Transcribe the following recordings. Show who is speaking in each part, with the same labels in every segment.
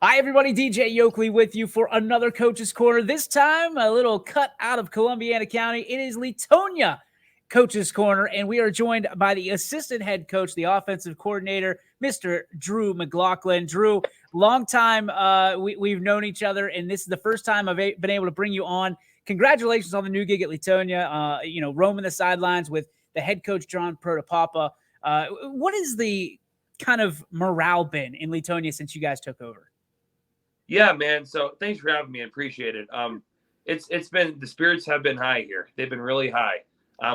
Speaker 1: Hi, everybody. DJ Yoakley with you for another Coach's Corner. This time, a little cut out of Columbiana County. It is Leetonia Coach's Corner, and we are joined by the assistant head coach, the offensive coordinator, Mr. Drew McLaughlin. Drew, long time we've known each other, and this is the first time I've been able to bring you on. Congratulations on the new gig at Leetonia. Roaming the sidelines with the head coach, John Protopapa. What is the kind of morale been in Leetonia since you guys took over?
Speaker 2: Yeah, man. So thanks for having me. I appreciate it. It's been, the spirits have been high here. They've been really high.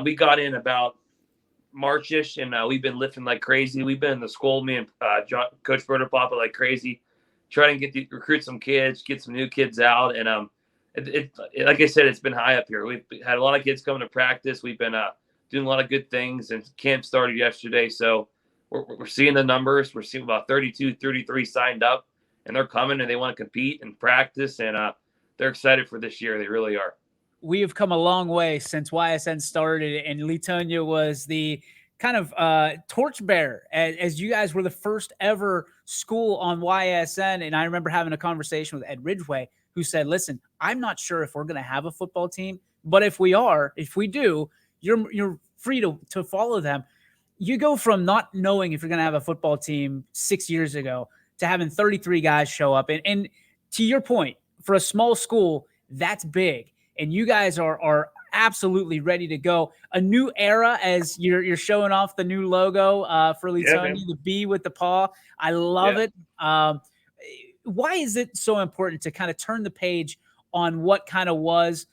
Speaker 2: We got in about March-ish, and we've been lifting like crazy. We've been in the school, me and Coach Protopapa, like crazy, trying to recruit some kids, get some new kids out. And like I said, it's been high up here. We've had a lot of kids coming to practice. We've been doing a lot of good things, and camp started yesterday. So we're seeing the numbers. We're seeing about 32, 33 signed up. And they're coming and they want to compete and practice, and they're excited for this year. They really are.
Speaker 1: We have come a long way since YSN started, and Leetonia was the kind of torchbearer as you guys were the first ever school on YSN. And I remember having a conversation with Ed Ridgway, who said, listen, I'm not sure if we're going to have a football team, but if we do, you're free to follow them. You go from not knowing if you're going to have a football team 6 years ago to having 33 guys show up. And to your point, for a small school, that's big. And you guys are absolutely ready to go. A new era as you're showing off the new logo for Leetonia, the B with the paw. I love it. Why is it so important to kind of turn the page on what kind of was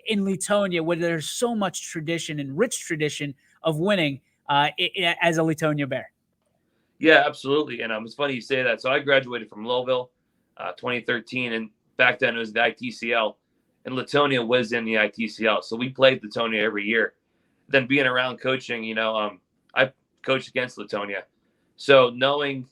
Speaker 1: in Leetonia, where there's so much tradition and rich tradition of winning as a Leetonia Bear?
Speaker 2: Yeah, absolutely. And it's funny you say that. So I graduated from Lowellville 2013, and back then it was the ITCL, and Leetonia was in the ITCL. So we played Leetonia every year. Then being around coaching, I coached against Leetonia. So knowing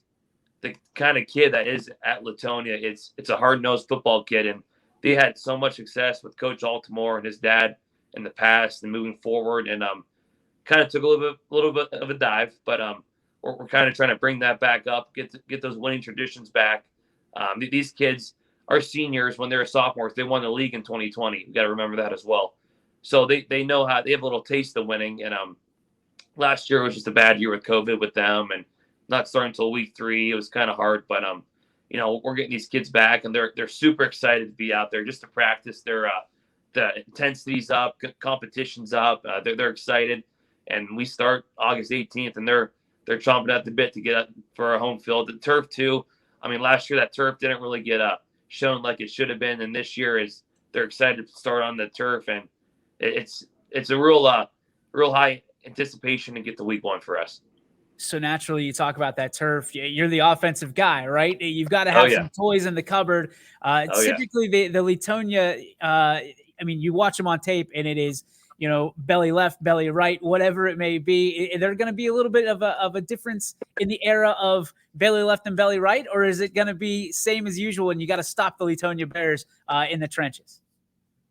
Speaker 2: the kind of kid that is at Leetonia, it's a hard-nosed football kid, and they had so much success with Coach Altamore and his dad in the past and moving forward, and kind of took a little bit of a dive, but we're kind of trying to bring that back up, get those winning traditions back. These kids are seniors when they're sophomores. They won the league in 2020. You got to remember that as well. So they know how, they have a little taste of winning. And last year was just a bad year with COVID with them, and not starting until week 3. It was kind of hard, but we're getting these kids back, and they're super excited to be out there just to practice. The intensity's up, competition's up. They're excited, and we start August 18th, and they're chomping at the bit to get for our home field. The turf too. I mean, last year that turf didn't really get shown like it should have been, and this year they're excited to start on the turf, and it's a real high anticipation to get to week 1 for us.
Speaker 1: So naturally, you talk about that turf. You're the offensive guy, right? You've got to have some toys in the cupboard. Typically, the Leetonia. You watch them on tape, and it is, belly left, belly right, whatever it may be. Are there going to be a little bit of a difference in the era of belly left and belly right, or is it going to be same as usual and you got to stop the Leetonia Bears in the trenches?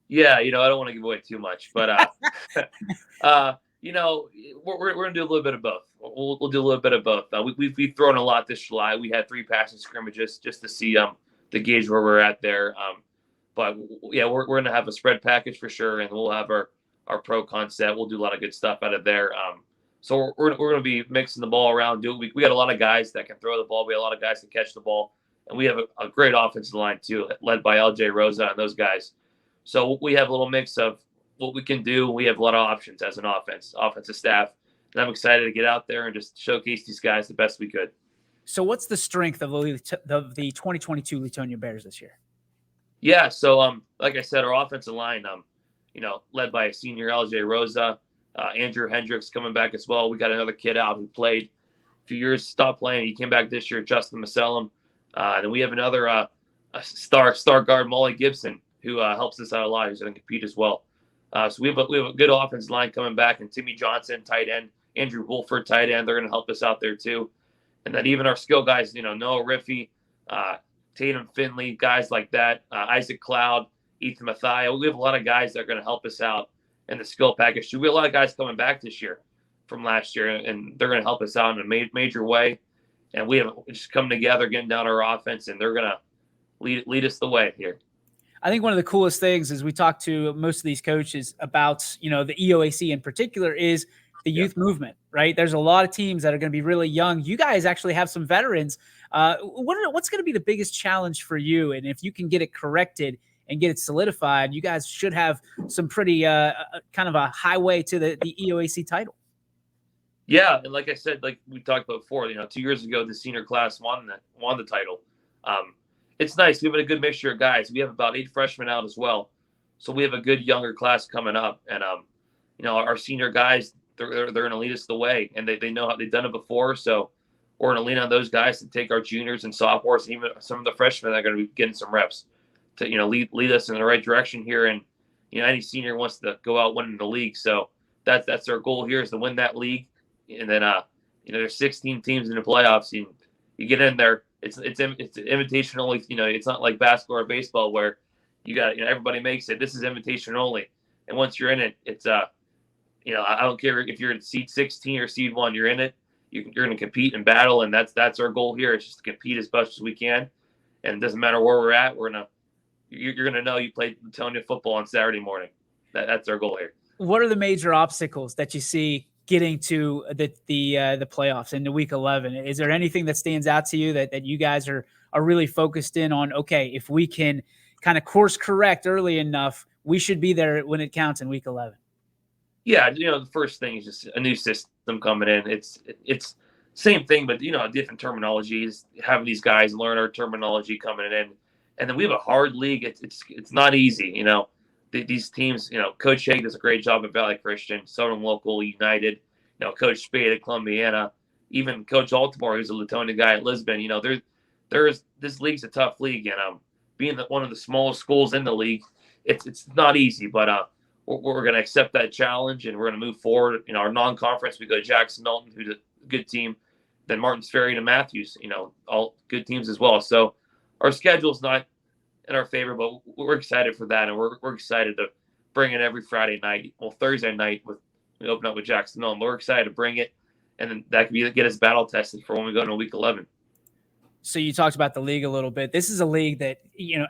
Speaker 2: Yeah, I don't want to give away too much, but we're going to do a little bit of both. We'll do a little bit of both. We've thrown a lot this July. We had 3 passing scrimmages just to see the gauge where we're at there. But yeah, we're going to have a spread package for sure, and we'll have our pro concept. We'll do a lot of good stuff out of there. So we're going to be mixing the ball around. We got a lot of guys that can throw the ball. We have a lot of guys that catch the ball, and we have a great offensive line too, led by LJ Rosa and those guys. So we have a little mix of what we can do. We have a lot of options as an offensive staff, and I'm excited to get out there and just showcase these guys the best we could.
Speaker 1: So what's the strength of the 2022 Leetonia Bears this year?
Speaker 2: Yeah, so like I said, our offensive line, led by a senior LJ Rosa, Andrew Hendricks coming back as well. We got another kid out who played a few years, stopped playing. He came back this year, Justin Masellam. And we have another a star guard, Molly Gibson, who helps us out a lot. He's going to compete as well. So we have a good offensive line coming back, and Timmy Johnson, tight end, Andrew Wolford, tight end. They're going to help us out there too. And then even our skill guys, Noah Riffey, Tatum Finley, guys like that, Isaac Cloud, Ethan Mathia. We have a lot of guys that are going to help us out in the skill package. We have a lot of guys coming back this year from last year, and they're going to help us out in a major way. And we have just come together, getting down our offense, and they're going lead us the way here.
Speaker 1: I think one of the coolest things is we talk to most of these coaches about, the EOAC in particular is the youth movement, right? There's a lot of teams that are going to be really young. You guys actually have some veterans. What's going to be the biggest challenge for you? And if you can get it corrected and get it solidified, you guys should have some pretty kind of a highway to the EOAC title.
Speaker 2: Yeah, and like I said, like we talked about before, 2 years ago, the senior class won the title. It's nice. We have a good mixture of guys. We have about 8 freshmen out as well, so we have a good younger class coming up. And our senior guys, they're going to lead us the way, and they know how they've done it before. So we're going to lean on those guys to take our juniors and sophomores, and even some of the freshmen that are going to be getting some reps to lead us in the right direction here. And any senior wants to go out winning the league, so that's our goal here, is to win that league. And then there's 16 teams in the playoffs, and you get in there. It's invitation only. It's not like basketball or baseball where you got everybody makes it. This is invitation only, and once you're in it, it's I don't care if you're in seed 16 or seed 1, you're in it. You're going to compete and battle, and that's our goal here. It's just to compete as much as we can, and it doesn't matter where we're at. You're gonna know you played Leetonia football on Saturday morning. That's our goal here.
Speaker 1: What are the major obstacles that you see getting to the playoffs into week 11? Is there anything that stands out to you that you guys are really focused in on? Okay, if we can kind of course correct early enough, we should be there when it counts in week 11.
Speaker 2: Yeah, the first thing is just a new system coming in. It's same thing, but different terminologies. Having these guys learn our terminology coming in, and then we have a hard league. It's not easy. These teams, Coach Haig does a great job at Valley Christian, Southern Local, United, Coach Spade at Columbiana, even Coach Altamore, who's a Leetonia guy at Lisbon. This league's a tough league, and being one of the smallest schools in the league, it's not easy, but we're going to accept that challenge, and we're going to move forward. Our non-conference, we go to Jackson Milton, who's a good team, then Martins Ferry to Matthews, all good teams as well. So our schedule's not in our favor, but we're excited for that, and we're excited to bring it every Friday night. Well, Thursday night we open up with Jackson Milton. We're excited to bring it, and then that could get us battle tested for when we go into week 11.
Speaker 1: So you talked about the league a little bit. This is a league that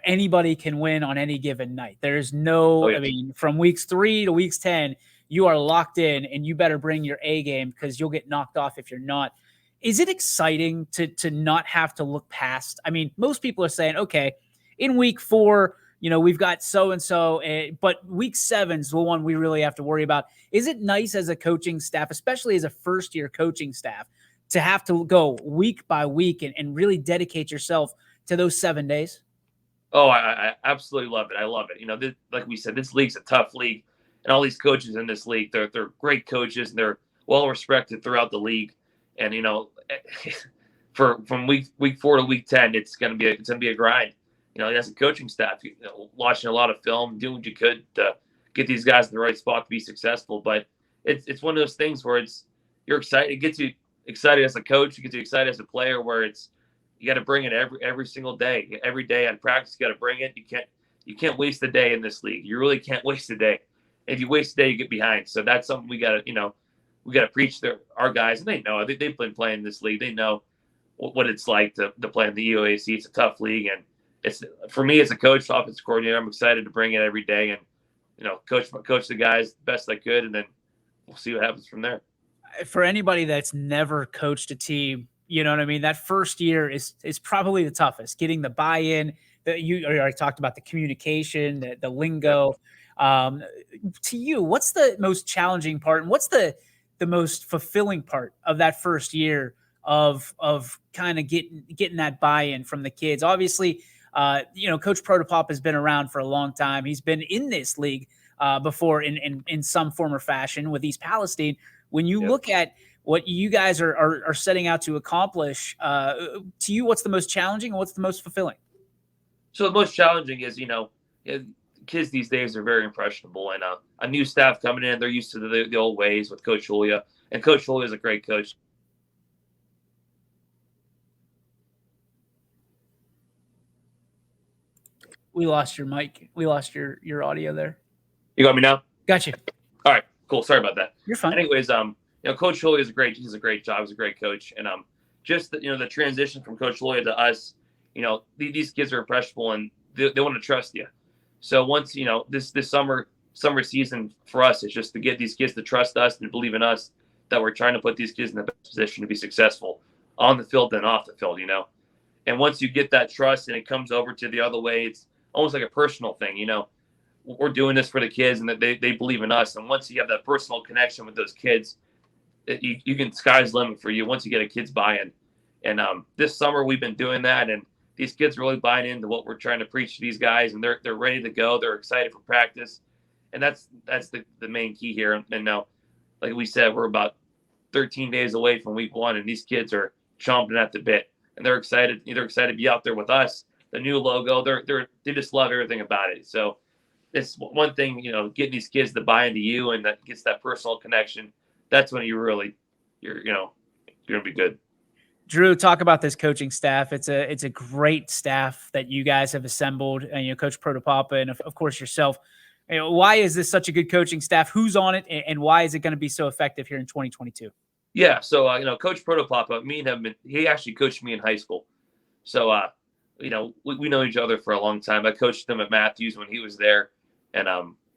Speaker 1: anybody can win on any given night. There's no, I mean, from weeks 3 to weeks 10, you are locked in, and you better bring your A game because you'll get knocked off if you're not. Is it exciting to not have to look past? I mean, most people are saying, okay, in week 4, we've got so-and-so, but week 7's the one we really have to worry about. Is it nice as a coaching staff, especially as a first-year coaching staff, to have to go week by week and really dedicate yourself to those 7 days?
Speaker 2: Oh, I absolutely love it. I love it. Like we said, this league's a tough league, and all these coaches in this league, they're great coaches, and they're well-respected throughout the league. And, from week 4 to week 10, it's going to be a grind. As a coaching staff, watching a lot of film, doing what you could to get these guys in the right spot to be successful. But it's one of those things where you're excited. It gets you excited as a coach. It gets you excited as a player. Where you got to bring it every single day. Every day at practice, you got to bring it. You can't waste a day in this league. You really can't waste a day. If you waste a day, you get behind. So that's something we got to preach to our guys, and they know. They've been playing this league. They know what it's like to play in the EOAC. It's a tough league, and for me as a coach, offensive coordinator, I'm excited to bring it every day and coach the guys the best I could, and then we'll see what happens from there.
Speaker 1: For anybody that's never coached a team, you know what I mean? That first year is probably the toughest. Getting the buy-in. You already talked about the communication, the lingo. To you, what's the most challenging part, and what's the most fulfilling part of that first year of kind of getting that buy-in from the kids? Obviously, Coach Protopapa has been around for a long time. He's been in this league before in some form or fashion with East Palestine. When you look at what you guys are setting out to accomplish, to you, what's the most challenging and what's the most fulfilling?
Speaker 2: So the most challenging is, kids these days are very impressionable, and a new staff coming in, they're used to the old ways with Coach Julia, and Coach Julia is a great coach.
Speaker 1: We lost your mic. We lost your audio there.
Speaker 2: You got me now?
Speaker 1: Got you.
Speaker 2: All right, cool. Sorry about that.
Speaker 1: You're fine.
Speaker 2: Anyways, Coach Julia he's a great coach, and just the transition from Coach Julia to us, these kids are impressionable and they want to trust you. So once, this summer season for us is just to get these kids to trust us and believe in us, that we're trying to put these kids in the best position to be successful on the field and off the field, And once you get that trust and it comes over to the other way, it's almost like a personal thing, We're doing this for the kids and that they believe in us. And once you have that personal connection with those kids, you can, sky's the limit for you once you get a kid's buy-in. And this summer we've been doing that, and these kids are really buying into what we're trying to preach to these guys, and they're ready to go. They're excited for practice, and that's the main key here. And now, like we said, we're about 13 days away from week 1, and these kids are chomping at the bit, and they're excited. They're excited to be out there with us. The new logo, they just love everything about it. So it's one thing, getting these kids to buy into you, and that gets that personal connection. That's when you're going to be good.
Speaker 1: Drew, talk about this coaching staff. It's a great staff that you guys have assembled, and Coach Protopapa, and of course yourself. Why is this such a good coaching staff? Who's on it, and why is it going to be so effective here in 2022?
Speaker 2: Yeah, so Coach Protopapa, me and him, he actually coached me in high school. So we know each other for a long time. I coached him at Matthews when he was there, and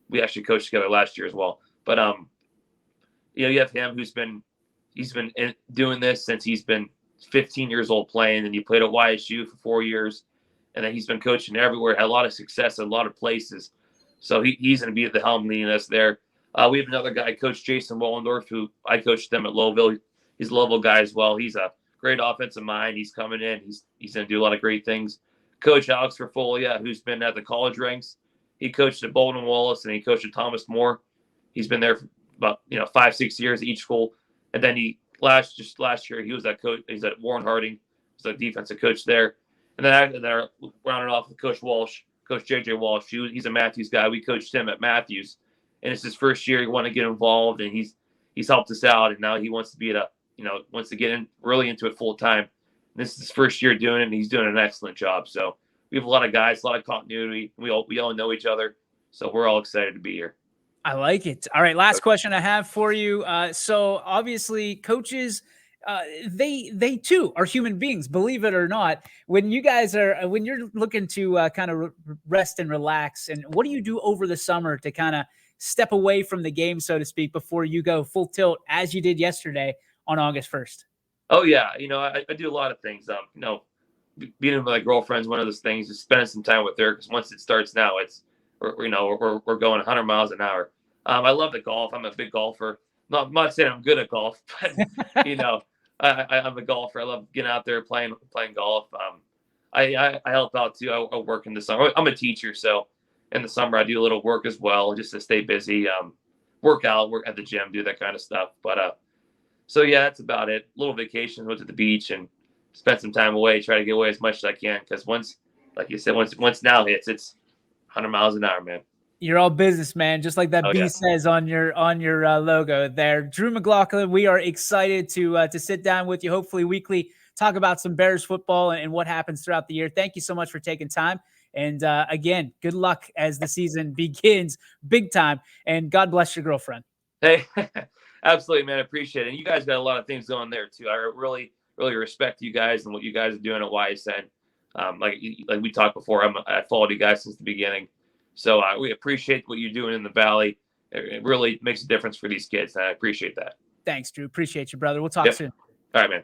Speaker 2: we actually coached together last year as well. But you have him he's been doing this since he's been 15 years old playing, and he played at YSU for 4 years, and then he's been coaching everywhere, had a lot of success in a lot of places. So he's going to be at the helm leading us there. We have another guy, Coach Jason Wollendorf, who I coached them at Lowellville. He's a Lowellville guy as well. He's a great offensive mind. He's coming in. He's going to do a lot of great things. Coach Alex Ferfolia, who's been at the college ranks. He coached at Bolden Wallace, and he coached at Thomas More. He's been there for about 5-6 years at each school. And then last year he was at Warren Harding, was a defensive coach there. And then rounded off with Coach Walsh, Coach JJ Walsh. He's a Matthews guy. We coached him at Matthews, and it's his first year. He wanted to get involved, and he's helped us out. And now he wants to wants to get really into it full time. This is his first year doing it, and he's doing an excellent job. So we have a lot of guys, a lot of continuity. We all know each other, so we're all excited to be here.
Speaker 1: I like it. All right, last question I have for you. So obviously, coaches, they too are human beings, believe it or not. When you're looking to kind of rest and relax, and what do you do over the summer to kind of step away from the game, so to speak, before you go full tilt as you did yesterday on August 1st?
Speaker 2: Oh yeah, I do a lot of things. Being with my girlfriend's one of those things. Just spending some time with her, because once it starts now, we're going 100 miles an hour. I love the golf. I'm a big golfer. I'm not saying I'm good at golf, but I'm a golfer. I love getting out there playing golf. I help out too. I work in the summer. I'm a teacher, so in the summer I do a little work as well, just to stay busy. Work at the gym, do that kind of stuff. But so yeah, that's about it. Little vacation, went to the beach and spent some time away. Try to get away as much as I can, because once now hits, it's 100 miles an hour, man.
Speaker 1: You're all business, man, just like that B says on your logo there. Drew McLaughlin, we are excited to sit down with you, hopefully weekly, talk about some Bears football and what happens throughout the year. Thank you so much for taking time. And again, good luck as the season begins big time. And God bless your girlfriend.
Speaker 2: Hey, absolutely, man. I appreciate it. And you guys got a lot of things going there too. I really, really respect you guys and what you guys are doing at YSN. Like we talked before, I followed you guys since the beginning. So we appreciate what you're doing in the Valley. It really makes a difference for these kids. And I appreciate that.
Speaker 1: Thanks, Drew. Appreciate you, brother. We'll talk soon.
Speaker 2: All right, man.